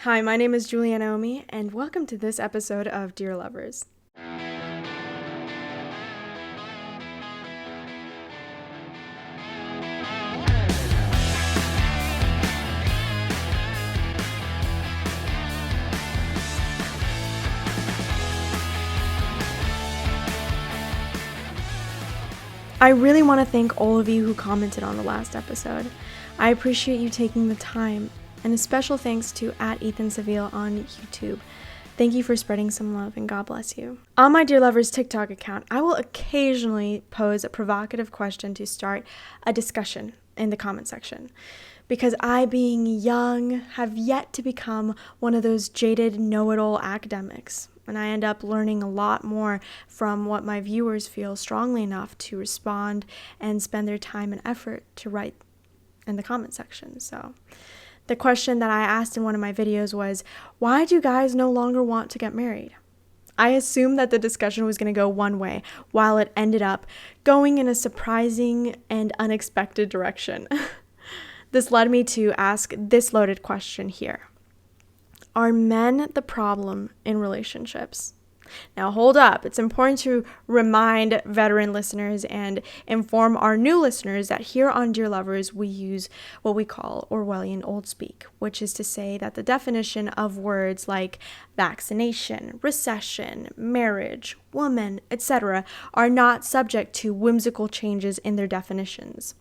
Hi, my name is Giulianna, and welcome to this episode of Dear Lovers. I really want to thank all of you who commented on the last episode. I appreciate you taking the time, and a special thanks to @EthanSeville on YouTube. Thank you for spreading some love, and God bless you. On my Dear Lovers TikTok account, I will occasionally pose a provocative question to start a discussion in the comment section. Because I, being young, have yet to become one of those jaded know-it-all academics. And I end up learning a lot more from what my viewers feel strongly enough to respond and spend their time and effort to write in the comment section. So the question that I asked in one of my videos was, why do guys no longer want to get married? I assumed that the discussion was going to go one way, while it ended up going in a surprising and unexpected direction. This led me to ask this loaded question here. Are men the problem in relationships? Now hold up, it's important to remind veteran listeners and inform our new listeners that here on Dear Lovers we use what we call Orwellian old speak, which is to say that the definition of words like vaccination, recession, marriage, woman, etc. are not subject to whimsical changes in their definitions.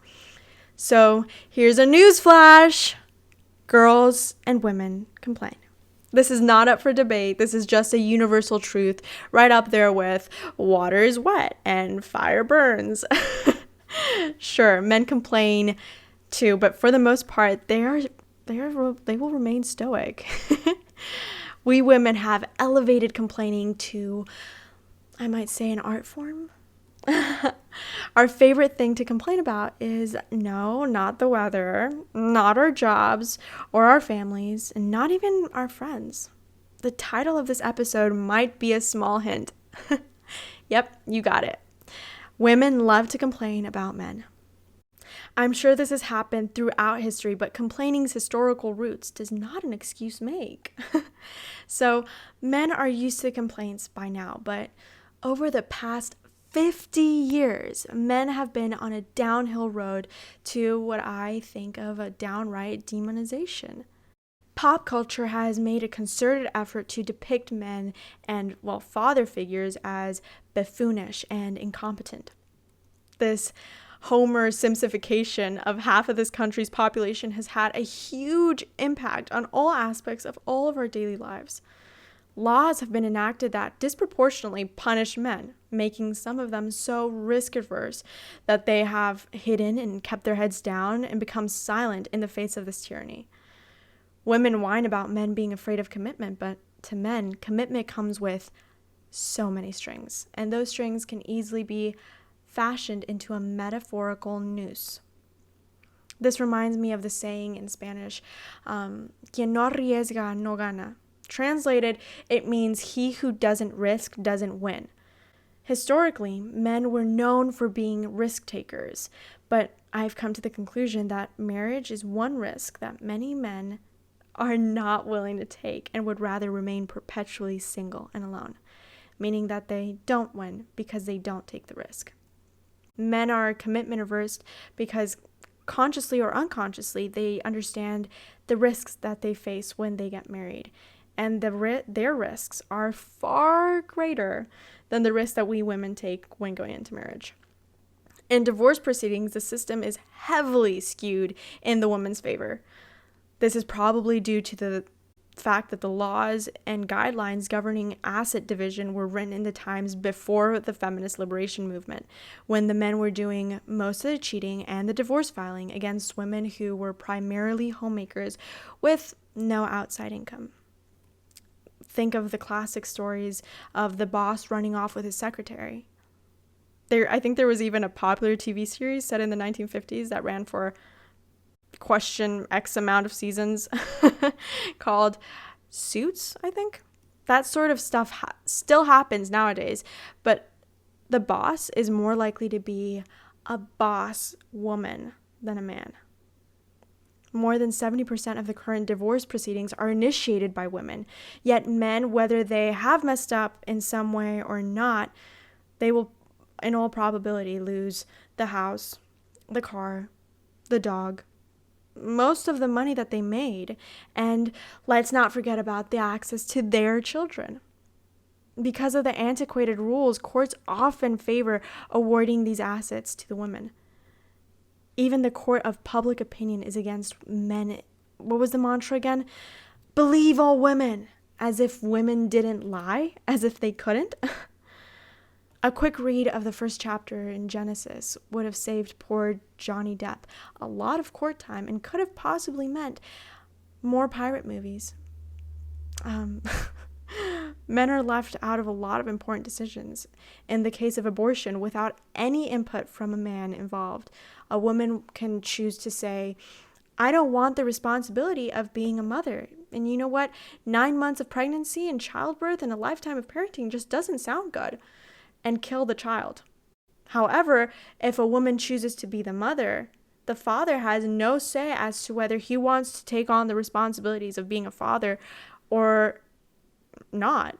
So here's a news flash. Girls and women complain. This is not up for debate. This is just a universal truth right up there with water is wet and fire burns. Sure, men complain too, but for the most part, they will remain stoic. We women have elevated complaining to, I might say, an art form. Our favorite thing to complain about is no, not the weather, not our jobs or our families, and not even our friends. The title of this episode might be a small hint. Yep, you got it. Women love to complain about men. I'm sure this has happened throughout history, but complaining's historical roots does not an excuse make. So men are used to complaints by now, but over the past 50 years, men have been on a downhill road to what I think of a downright demonization. Pop culture has made a concerted effort to depict men and, father figures as buffoonish and incompetent. This Homer Simpsification of half of this country's population has had a huge impact on all aspects of all of our daily lives. Laws have been enacted that disproportionately punish men, making some of them so risk-averse that they have hidden and kept their heads down and become silent in the face of this tyranny. Women whine about men being afraid of commitment, but to men, commitment comes with so many strings, and those strings can easily be fashioned into a metaphorical noose. This reminds me of the saying in Spanish, quien no arriesga no gana. Translated, it means he who doesn't risk doesn't win. Historically, men were known for being risk takers, but I've come to the conclusion that marriage is one risk that many men are not willing to take and would rather remain perpetually single and alone, meaning that they don't win because they don't take the risk. Men are commitment averse because consciously or unconsciously, they understand the risks that they face when they get married. And their risks are far greater than the risks that we women take when going into marriage. In divorce proceedings, the system is heavily skewed in the woman's favor. This is probably due to the fact that the laws and guidelines governing asset division were written in the times before the feminist liberation movement, when the men were doing most of the cheating and the divorce filing against women who were primarily homemakers with no outside income. Think of the classic stories of the boss running off with his secretary. I think there was even a popular TV series set in the 1950s that ran for question X amount of seasons called Suits, I think. That sort of stuff still happens nowadays, but the boss is more likely to be a boss woman than a man. More than 70% of the current divorce proceedings are initiated by women. Yet men, whether they have messed up in some way or not, they will, in all probability, lose the house, the car, the dog, most of the money that they made. And let's not forget about the access to their children. Because of the antiquated rules, courts often favor awarding these assets to the women. Even the court of public opinion is against men. What was the mantra again? Believe all women, as if women didn't lie, as if they couldn't. A quick read of the first chapter in Genesis would have saved poor Johnny Depp a lot of court time and could have possibly meant more pirate movies. Men are left out of a lot of important decisions. In the case of abortion, without any input from a man involved, a woman can choose to say, I don't want the responsibility of being a mother. And you know what? 9 months of pregnancy and childbirth and a lifetime of parenting just doesn't sound good, and kill the child. However, if a woman chooses to be the mother, the father has no say as to whether he wants to take on the responsibilities of being a father or not.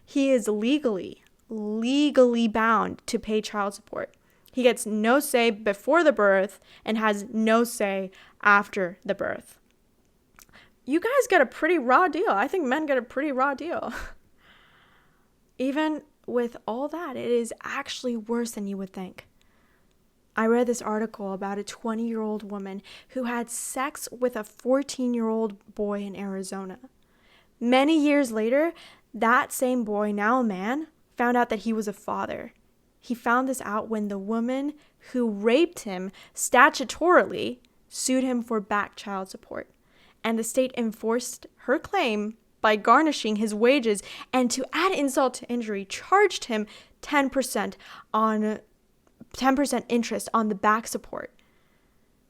He is legally bound to pay child support. He gets no say before the birth and has no say after the birth. You guys get a pretty raw deal. I think men get a pretty raw deal. Even with all that, it is actually worse than you would think. I read this article about a 20-year-old woman who had sex with a 14-year-old boy in Arizona. Many years later, that same boy, now a man, found out that he was a father. He found this out when the woman who raped him statutorily sued him for back child support. And the state enforced her claim by garnishing his wages and, to add insult to injury, charged him 10% interest on the back support.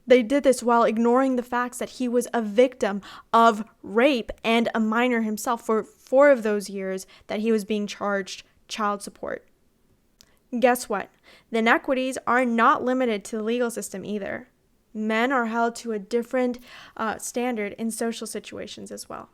They did this while ignoring the facts that he was a victim of rape and a minor himself for 4 of those years that he was being charged child support. Guess what? The inequities are not limited to the legal system either. Men are held to a different standard in social situations as well.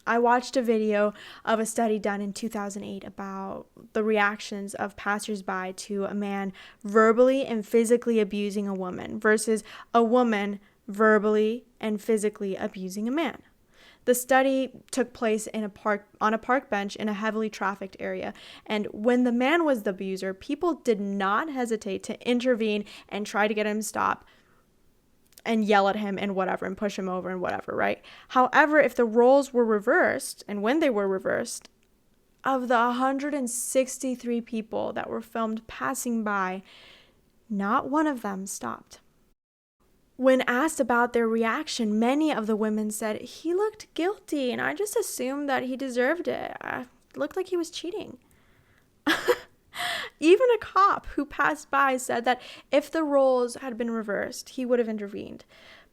I watched a video of a study done in 2008 about the reactions of passersby to a man verbally and physically abusing a woman versus a woman verbally and physically abusing a man. The study took place in on a park bench in a heavily trafficked area, and when the man was the abuser, people did not hesitate to intervene and try to get him to stop and yell at him and whatever and push him over and whatever, right? However, if the roles were reversed, and when they were reversed, of the 163 people that were filmed passing by, not one of them stopped. When asked about their reaction, many of the women said, he looked guilty and I just assumed that he deserved it. It looked like he was cheating. Even a cop who passed by said that if the roles had been reversed, he would have intervened.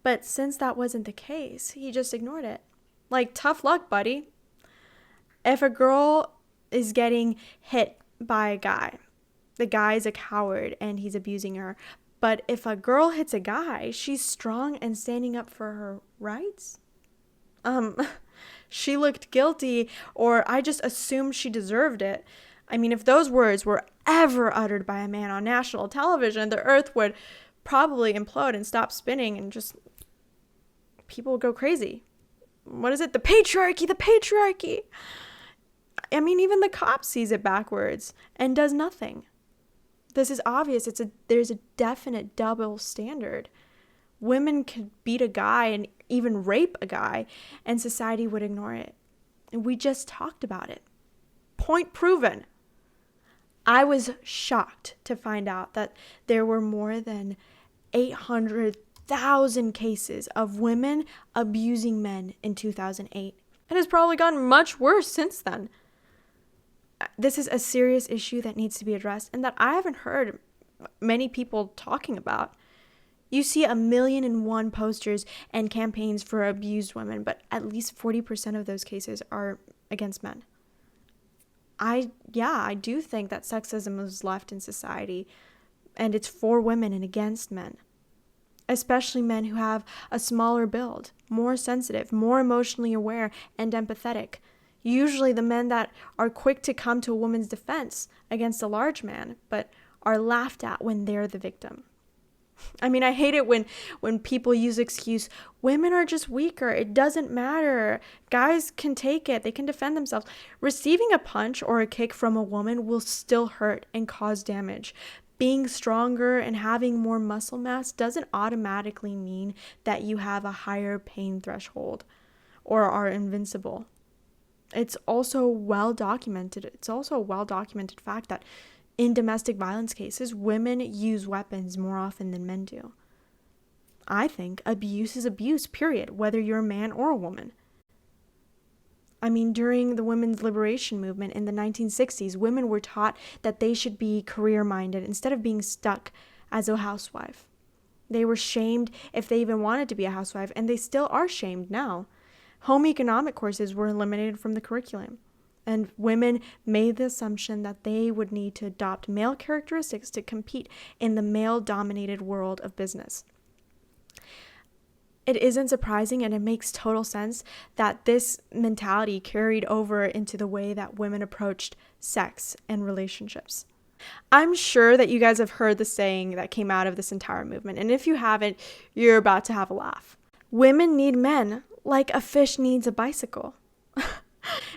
But since that wasn't the case, he just ignored it. Like, tough luck, buddy. If a girl is getting hit by a guy, the guy is a coward and he's abusing her. But if a girl hits a guy, she's strong and standing up for her rights. She looked guilty, or I just assumed she deserved it. I mean, if those words were ever uttered by a man on national television, the earth would probably implode and stop spinning and just people would go crazy. What is it? The patriarchy, the patriarchy. I mean, even the cop sees it backwards and does nothing. This is obvious. There's a definite double standard. Women could beat a guy and even rape a guy, and society would ignore it. And we just talked about it. Point proven. I was shocked to find out that there were more than 800,000 cases of women abusing men in 2008. It has probably gotten much worse since then. This is a serious issue that needs to be addressed and that I haven't heard many people talking about. You see 1,000,001 posters and campaigns for abused women, but at least 40% of those cases are against men. I do think that sexism is left in society and it's for women and against men. especially men who have a smaller build, more sensitive, more emotionally aware, and empathetic. Usually the men that are quick to come to a woman's defense against a large man, but are laughed at when they're the victim. I mean, I hate it when people use the excuse, women are just weaker. It doesn't matter. Guys can take it. They can defend themselves. Receiving a punch or a kick from a woman will still hurt and cause damage. Being stronger and having more muscle mass doesn't automatically mean that you have a higher pain threshold or are invincible. It's also well documented. It's also a well-documented fact that in domestic violence cases, women use weapons more often than men do. I think abuse is abuse, period, whether you're a man or a woman. I mean, during the women's liberation movement in the 1960s, women were taught that they should be career-minded instead of being stuck as a housewife. They were shamed if they even wanted to be a housewife, and they still are shamed now. Home economic courses were eliminated from the curriculum, and women made the assumption that they would need to adopt male characteristics to compete in the male-dominated world of business. It isn't surprising, and it makes total sense that this mentality carried over into the way that women approached sex and relationships. I'm sure that you guys have heard the saying that came out of this entire movement, and if you haven't, you're about to have a laugh. Women need men like a fish needs a bicycle.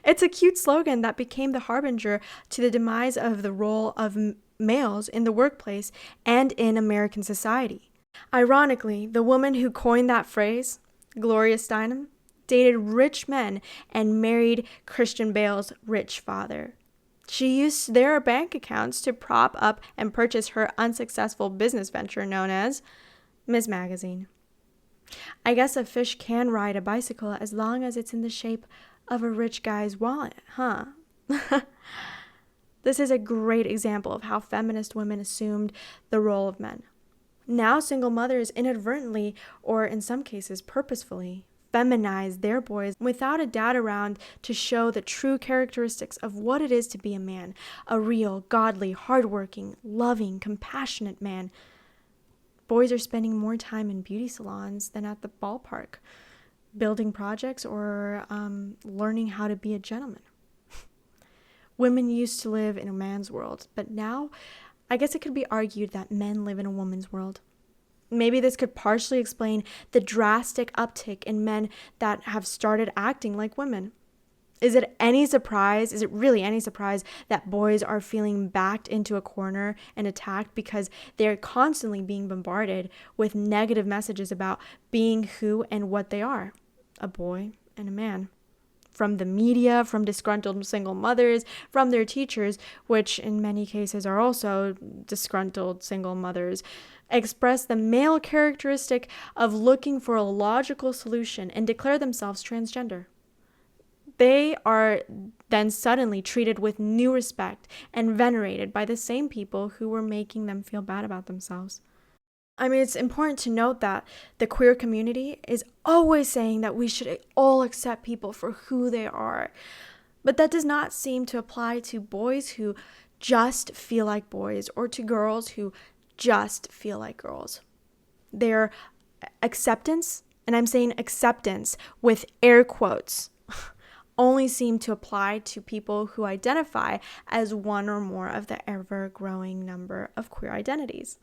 It's a cute slogan that became the harbinger to the demise of the role of males in the workplace and in American society. Ironically, the woman who coined that phrase, Gloria Steinem, dated rich men and married Christian Bale's rich father. She used their bank accounts to prop up and purchase her unsuccessful business venture known as Ms. Magazine. I guess a fish can ride a bicycle as long as it's in the shape of a rich guy's wallet, huh? This is a great example of how feminist women assumed the role of men. Now single mothers inadvertently, or in some cases purposefully, feminize their boys without a dad around to show the true characteristics of what it is to be a man, a real, godly, hardworking, loving, compassionate man. Boys are spending more time in beauty salons than at the ballpark, building projects or learning how to be a gentleman. Women used to live in a man's world, but now I guess it could be argued that men live in a woman's world. Maybe this could partially explain the drastic uptick in men that have started acting like women. Is it really any surprise that boys are feeling backed into a corner and attacked because they're constantly being bombarded with negative messages about being who and what they are, a boy and a man? From the media, from disgruntled single mothers, from their teachers, which in many cases are also disgruntled single mothers, express the male characteristic of looking for a logical solution and declare themselves transgender. They are then suddenly treated with new respect and venerated by the same people who were making them feel bad about themselves. I mean, it's important to note that the queer community is always saying that we should all accept people for who they are. But that does not seem to apply to boys who just feel like boys or to girls who just feel like girls. Their acceptance, and I'm saying acceptance with air quotes, only seem to apply to people who identify as one or more of the ever-growing number of queer identities.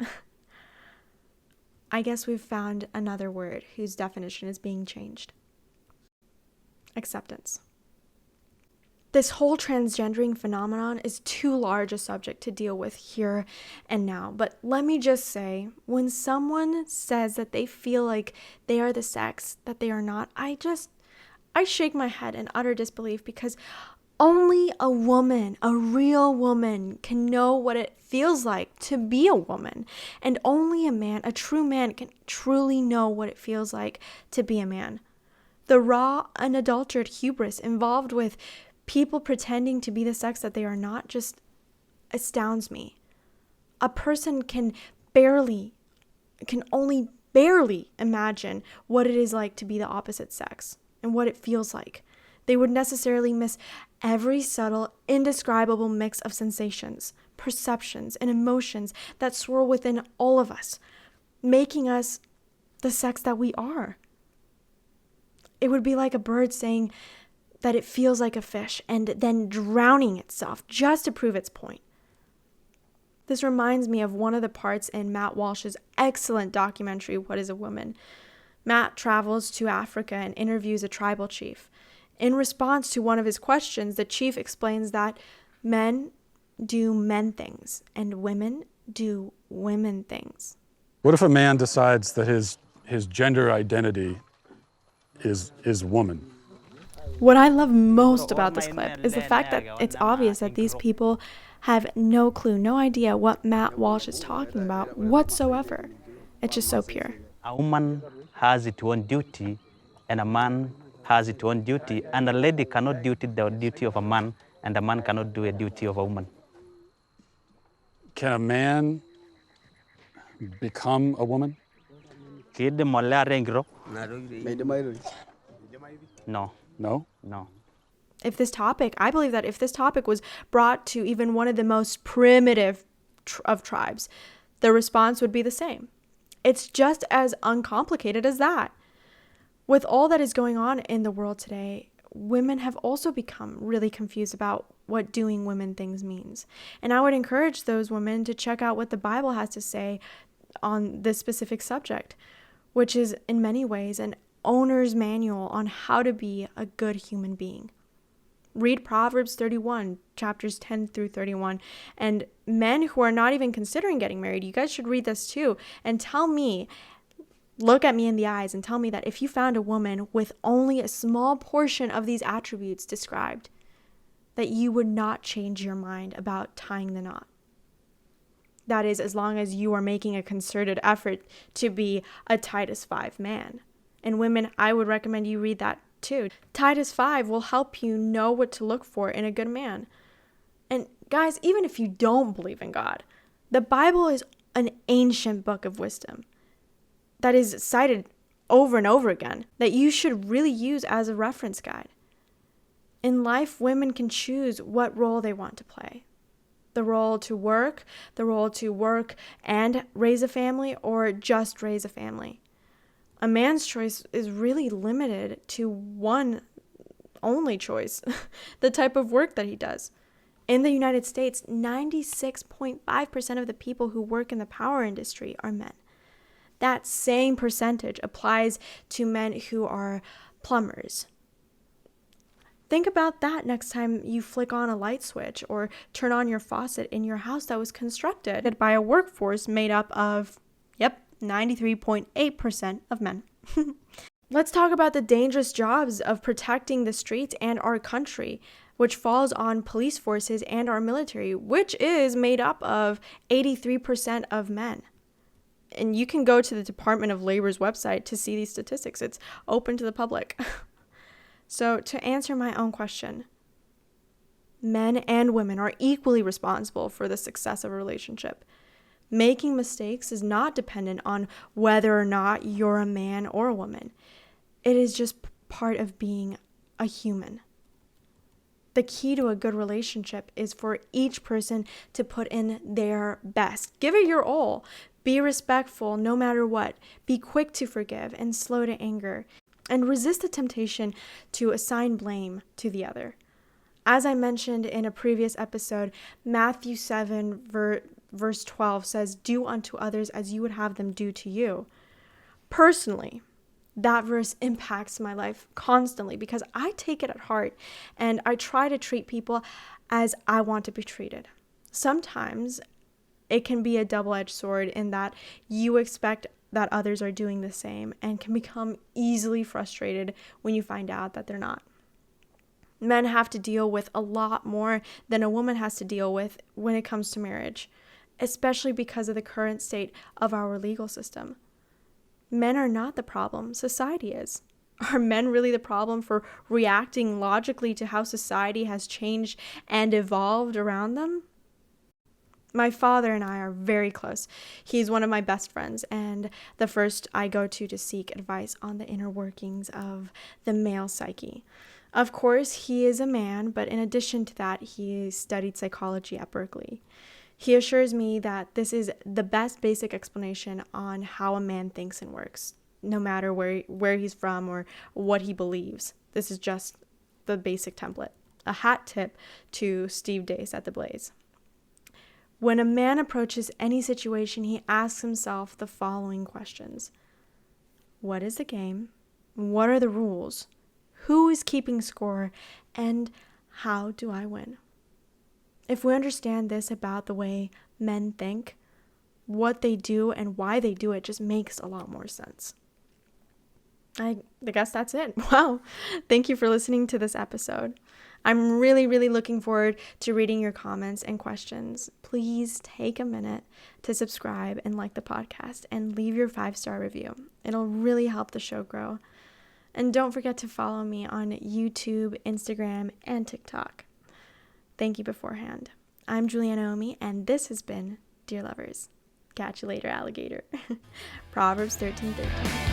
I guess we've found another word whose definition is being changed. Acceptance. This whole transgendering phenomenon is too large a subject to deal with here and now, but let me just say, when someone says that they feel like they are the sex that they are not, I shake my head in utter disbelief, because only a woman, a real woman, can know what it feels like to be a woman. And only a man, a true man, can truly know what it feels like to be a man. The raw, unadulterated hubris involved with people pretending to be the sex that they are not just astounds me. A person can only barely imagine what it is like to be the opposite sex and what it feels like. They would necessarily miss every subtle, indescribable mix of sensations, perceptions, and emotions that swirl within all of us, making us the sex that we are. It would be like a bird saying that it feels like a fish and then drowning itself just to prove its point. This reminds me of one of the parts in Matt Walsh's excellent documentary, What is a Woman? Matt travels to Africa and interviews a tribal chief. In response to one of his questions, the chief explains that men do men things and women do women things. What if a man decides that his gender identity is woman? What I love most about this clip is the fact that it's obvious that these people have no clue, no idea what Matt Walsh is talking about whatsoever. It's just so pure. A woman has its own duty, and a man has its own duty, and a lady cannot do the duty of a man, and a man cannot do a duty of a woman. Can a man become a woman? No. No? No. I believe that if this topic was brought to even one of the most primitive of tribes, the response would be the same. It's just as uncomplicated as that. With all that is going on in the world today, women have also become really confused about what doing women things means. And I would encourage those women to check out what the Bible has to say on this specific subject, which is in many ways an owner's manual on how to be a good human being. Read Proverbs 31, chapters 10 through 31. And men who are not even considering getting married, you guys should read this too. And tell me, look at me in the eyes and tell me that if you found a woman with only a small portion of these attributes described, that you would not change your mind about tying the knot. That is, as long as you are making a concerted effort to be a Titus 5 man. And women, I would recommend you read that too. Titus 5 will help you know what to look for in a good man. And guys, even if you don't believe in God, the Bible is an ancient book of wisdom that is cited over and over again that you should really use as a reference guide. In life, women can choose what role they want to play. The role to work and raise a family, or just raise a family. A man's choice is really limited to one only choice, the type of work that he does. In the United States, 96.5% of the people who work in the power industry are men. That same percentage applies to men who are plumbers. Think about that next time you flick on a light switch or turn on your faucet in your house that was constructed by a workforce made up of, 93.8% of men. Let's talk about the dangerous jobs of protecting the streets and our country, which falls on police forces and our military, which is made up of 83% of men. And you can go to the Department of Labor's website to see these statistics. It's open to the public. So to answer my own question, men and women are equally responsible for the success of a relationship. Making mistakes is not dependent on whether or not you're a man or a woman. It is just part of being a human. The key to a good relationship is for each person to put in their best. Give it your all. Be respectful no matter what. Be quick to forgive and slow to anger. And resist the temptation to assign blame to the other. As I mentioned in a previous episode, Matthew 7 verse 12 says, "Do unto others as you would have them do to you." Personally, that verse impacts my life constantly because I take it at heart and I try to treat people as I want to be treated. Sometimes it can be a double-edged sword in that you expect that others are doing the same and can become easily frustrated when you find out that they're not. Men have to deal with a lot more than a woman has to deal with when it comes to marriage, especially because of the current state of our legal system. Men are not the problem, society is. Are men really the problem for reacting logically to how society has changed and evolved around them? My father and I are very close. He's one of my best friends and the first I go to seek advice on the inner workings of the male psyche. Of course, he is a man, but in addition to that, he studied psychology at Berkeley. He assures me that this is the best basic explanation on how a man thinks and works. no matter where he's from or what he believes. This is just the basic template. A hat tip to Steve Dace at The Blaze. When a man approaches any situation, he asks himself the following questions. What is the game? What are the rules? Who is keeping score? And how do I win? If we understand this about the way men think, what they do and why they do it just makes a lot more sense. I guess that's it. Wow. Thank you for listening to this episode. I'm really, really looking forward to reading your comments and questions. Please take a minute to subscribe and like the podcast and leave your 5-star review. It'll really help the show grow. And don't forget to follow me on YouTube, Instagram, and TikTok. Thank you beforehand. I'm Giulianna Omi, and this has been Dear Lovers. Catch you later, alligator. Proverbs 13:13.